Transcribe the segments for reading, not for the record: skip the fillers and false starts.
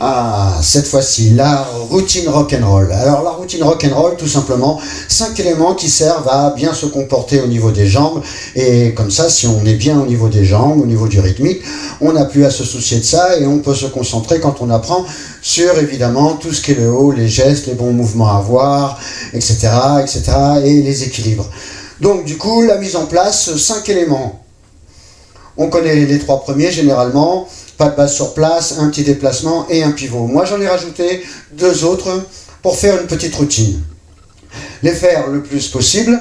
Ah, cette fois-ci, la routine rock'n'roll. Alors la routine rock'n'roll, tout simplement, 5 éléments qui servent à bien se comporter au niveau des jambes. Et comme ça, si on est bien au niveau des jambes, au niveau du rythmique, on n'a plus à se soucier de ça et on peut se concentrer quand on apprend sur, évidemment, tout ce qui est le haut, les gestes, les bons mouvements à avoir, etc., etc., et les équilibres. Donc du coup, la mise en place, 5 éléments. On connaît les 3 premiers généralement, pas de base sur place, un petit déplacement et un pivot. Moi j'en ai rajouté 2 autres pour faire une petite routine. Les faire le plus possible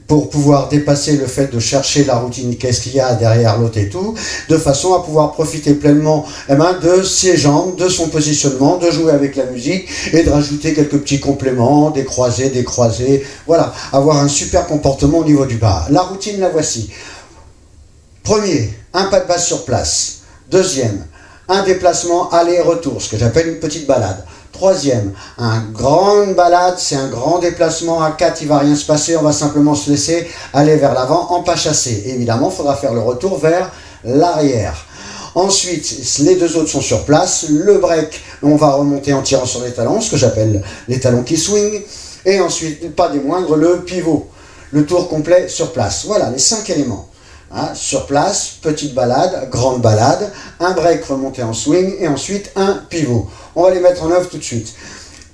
pour pouvoir dépasser le fait de chercher la routine, qu'est-ce qu'il y a derrière l'autre et tout, de façon à pouvoir profiter pleinement de ses jambes, de son positionnement, de jouer avec la musique et de rajouter quelques petits compléments, des croisés, voilà, avoir un super comportement au niveau du bas. La routine, la voici. Premier, un pas de base sur place. Deuxième, un déplacement aller-retour, ce que j'appelle une petite balade. Troisième, une grande balade, c'est un grand déplacement à 4, il ne va rien se passer, on va simplement se laisser aller vers l'avant en pas chassé. Et évidemment, il faudra faire le retour vers l'arrière. Ensuite, les 2 autres sont sur place. Le break, on va remonter en tirant sur les talons, ce que j'appelle les talons qui swing. Et ensuite, pas des moindres, le pivot, le tour complet sur place. Voilà, les 5 éléments. Sur place, petite balade, grande balade, un break remonté en swing et ensuite un pivot. On va les mettre en œuvre tout de suite.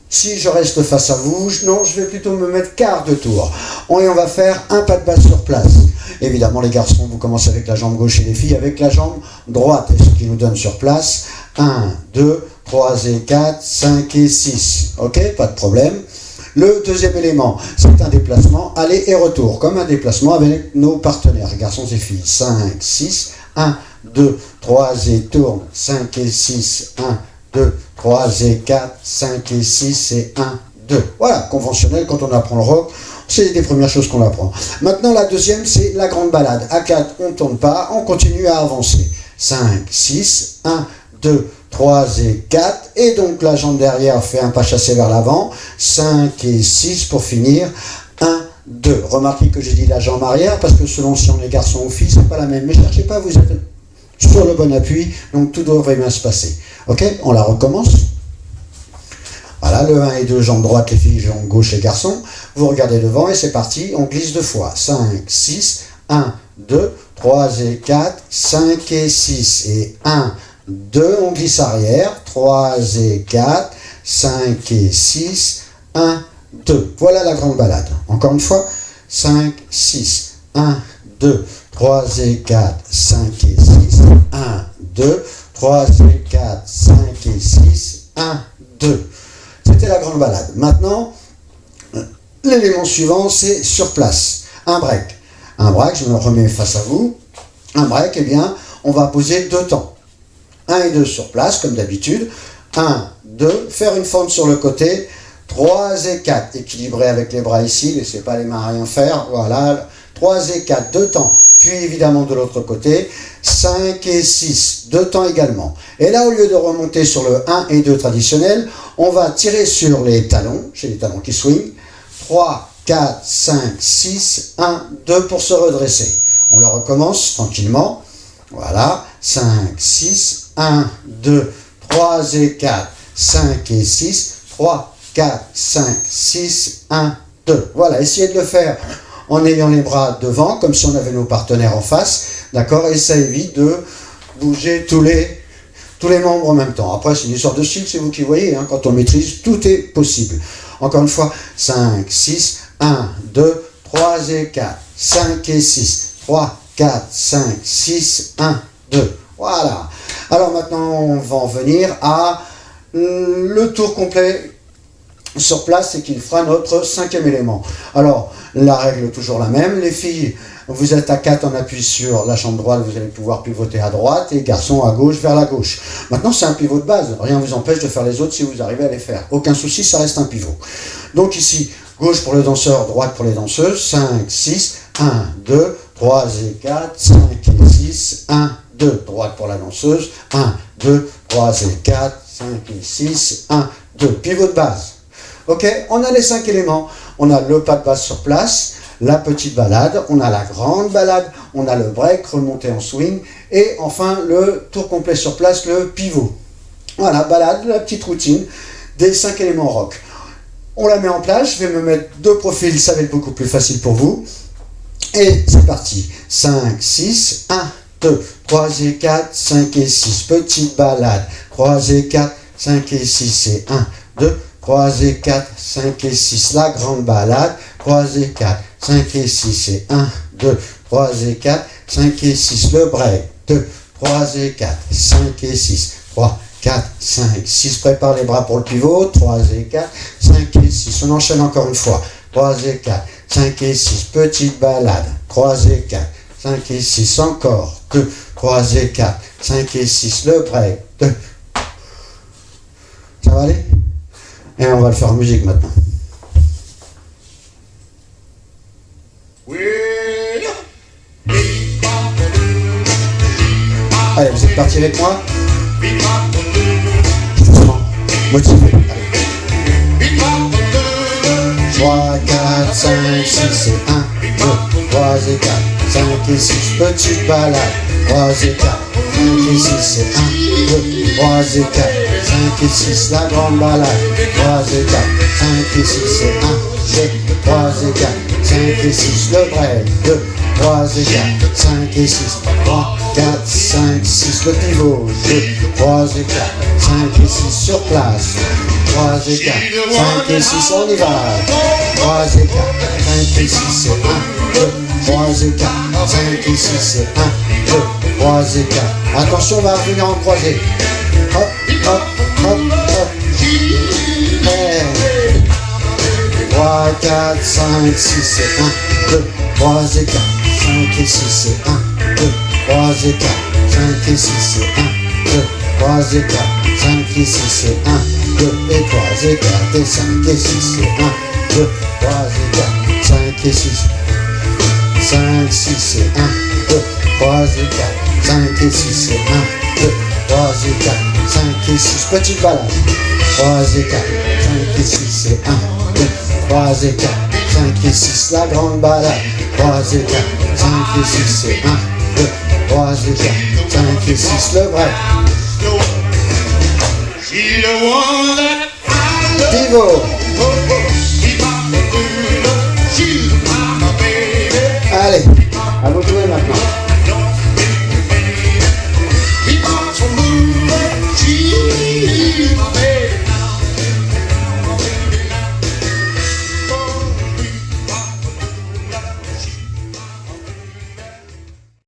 Si je reste face à vous, non, je vais plutôt me mettre quart de tour. Et on va faire un pas de base sur place. Évidemment, les garçons, vous commencez avec la jambe gauche et les filles avec la jambe droite. Et ce qui nous donne sur place, 1, 2, 3 et 4, 5 et 6. Ok, pas de problème. Le deuxième élément, c'est un déplacement aller et retour, comme un déplacement avec nos partenaires, garçons et filles. 5, 6, 1, 2, 3 et tourne, 5 et 6, 1, 2, 3 et 4, 5 et 6 et 1, 2. Voilà, conventionnel, quand on apprend le rock, c'est des premières choses qu'on apprend. Maintenant, la deuxième, c'est la grande balade. À 4, on ne tourne pas, on continue à avancer. 5, 6, 1, 2, 3 et 4, et donc la jambe derrière fait un pas chassé vers l'avant, 5 et 6 pour finir, 1, 2. Remarquez que j'ai dit la jambe arrière, parce que selon si on est garçon ou fille, c'est pas la même, mais ne cherchez pas, vous êtes sur le bon appui, donc tout devrait bien se passer. Ok, on la recommence. Voilà, le 1 et 2, jambe droite les filles, jambe gauche les garçons, vous regardez devant et c'est parti, on glisse 2 fois, 5, 6, 1, 2, 3 et 4, 5 et 6, et 1, 2, on glisse arrière, 3 et 4, 5 et 6, 1, 2. Voilà la grande balade. Encore une fois, 5, 6, 1, 2, 3 et 4, 5 et 6, 1, 2, 3 et 4, 5 et 6, 1, 2. C'était la grande balade. Maintenant, l'élément suivant, c'est sur place. Un break. Un break, je me remets face à vous. Un break, eh bien, on va poser 2 temps. 1 et 2 sur place, comme d'habitude. 1, 2, faire une fente sur le côté. 3 et 4, équilibrer avec les bras ici, laissez pas les mains à rien faire. Voilà, 3 et 4, 2 temps. Puis évidemment de l'autre côté, 5 et 6, 2 temps également. Et là, au lieu de remonter sur le 1 et 2 traditionnel, on va tirer sur les talons, j'ai les talons qui swing. 3, 4, 5, 6, 1, 2 pour se redresser. On le recommence tranquillement. Voilà, 5, 6, 1, 2, 3 et 4, 5 et 6, 3, 4, 5, 6, 1, 2. Voilà, essayez de le faire en ayant les bras devant, comme si on avait nos partenaires en face, d'accord? Et ça évite de bouger tous les membres en même temps. Après, c'est une histoire de style, c'est vous qui voyez, hein, quand on maîtrise, tout est possible. Encore une fois, 5, 6, 1, 2, 3 et 4, 5 et 6, 3, 4, 5, 6, 1, 2. Voilà. Alors maintenant, on va en venir à le tour complet sur place et qu'il fera notre 5e élément. Alors, la règle est toujours la même. Les filles, vous êtes à 4, on appuie sur la jambe droite, vous allez pouvoir pivoter à droite, et garçons à gauche vers la gauche. Maintenant, c'est un pivot de base. Rien ne vous empêche de faire les autres si vous arrivez à les faire. Aucun souci, ça reste un pivot. Donc ici, gauche pour le danseur, droite pour les danseuses. 5, 6, 1, 2, 3 et 4, 5 et 6, 1, 2. Droite pour la danseuse. 1, 2, 3 et 4, 5 et 6, 1, 2. Pivot de base. Ok, on a les 5 éléments. On a le pas de base sur place, la petite balade, on a la grande balade, on a le break, remonté en swing, et enfin le tour complet sur place, le pivot. Voilà, balade, la petite routine des 5 éléments rock. On la met en place, je vais me mettre 2 profils, ça va être beaucoup plus facile pour vous. Et c'est parti. 5, 6, 1, 2, 3 et 4, 5 et 6. Petite balade. 3 et 4, 5 et 6 et 1, 2, 3 et 4, 5 et 6. La grande balade. 3 et 4, 5 et 6 et 1, 2, 3 et 4, 5 et 6. Le break. 2, 3 et 4, 5 et 6. 3, 4, 5, 6. Prépare les bras pour le pivot. 3 et 4, 5 et 6. On enchaîne encore une fois. 3 et 4, 5 et 6. Petite balade. 3 et 4, 5 et 6. Encore. 2, 3 et 4, 5 et 6. Le break. 2. Ça va aller? Et on va le faire en musique maintenant. Allez, vous êtes partis avec moi? Justement, motivé. Allez. 3, 4, 5, 6 et 1, 2, 3 et 4, 5 et 6. Petite balade. 3 et 4, 5 et 6 et 1, 2, 3 et 4, 5 et 6. La grande balade. 3 et 4, 5 et 6 et 1, 2, 3 et 4, 5 et 6. Le break. 2, 3 et 4, 5 et 6. 3, 4, 5, 6. Le pivot. 2, 3 et 4, 5 et 6. Sur place. 3 et 4, 5 et 6. On y va. 3 et 4, 5 et 6 et 1, 2, 3 et 4, 5 et 6 et 1, 2, 3 et 4. Attention, on va revenir en croisée. Hop, hop, hop, hop. Hey. 3, 4, 5, 6 et 1, 2, 3 et 4, 5 et 6 et 1, 2, 3 et 4, 5 et 6 et 1, 2, 3 et 4, 5 et 6 et 1, 2 et 3 et 4 et 5 et 6 et 1, 2, 3 et 4, 5 et 6, 5, 6 et 1, 2, 3 et 4, 5 et 6 et 1, 2, 3 et 4, 5 et 6. Petite balade. 3 et 4, 5 et 6 et 1, 2, 3 et 4, 5 et 6. La grande balade. 3 et 4, 5 et 6 et 1, 2, 3 et 4, 5 et 6. Le break. Pivot. Allez, à vous de jouer maintenant.